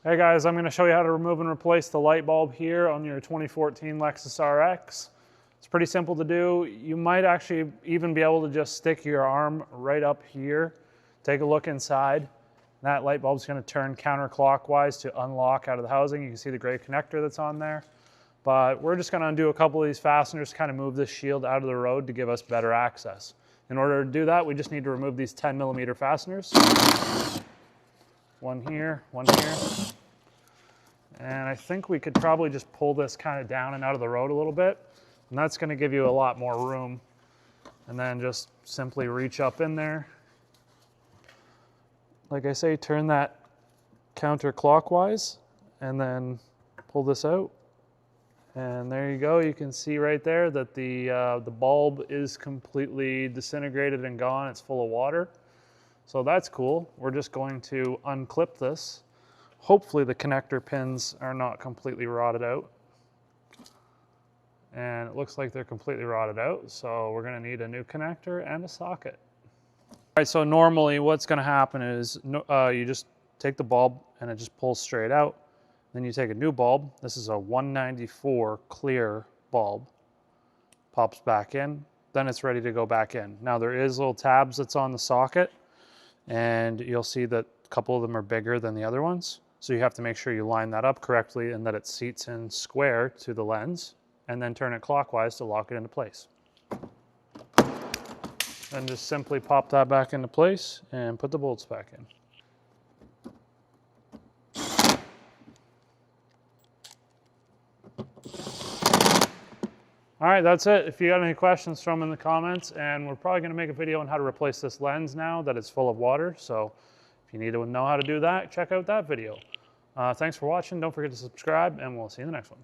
Hey guys, I'm going to show you how to remove and replace the light bulb here on your 2014 Lexus RX. It's pretty simple to do. You might actually even be able to just stick your arm right up here, take a look inside. That light bulb is going to turn counterclockwise to unlock out of the housing. You can see the gray connector that's on there. But we're just going to undo a couple of these fasteners to kind of move this shield out of the road to give us better access. In order to do that, we just need to remove these 10mm fasteners. One here, one here. And I think we could probably just pull this kind of down and out of the road a little bit. And that's going to give you a lot more room. And then just simply reach up in there. Like I say, turn that counterclockwise and then pull this out. And there you go. You can see right there that the bulb is completely disintegrated and gone. It's full of water. So that's cool. We're just going to unclip this. Hopefully the connector pins are not completely rotted out. And it looks like they're completely rotted out. So we're going to need a new connector and a socket. All right, so normally what's going to happen is you just take the bulb and it just pulls straight out. Then you take a new bulb. This is a 194 clear bulb. Pops back in. Then it's ready to go back in. Now there is little tabs that's on the socket. And you'll see that a couple of them are bigger than the other ones. So you have to make sure you line that up correctly and that it seats in square to the lens, and then turn it clockwise to lock it into place. Then just simply pop that back into place and put the bolts back in. All right, that's it. If you got any questions, throw them in the comments, and we're probably going to make a video on how to replace this lens now that it's full of water. So if you need to know how to do that, check out that video. Thanks for watching. Don't forget to subscribe, and we'll see you in the next one.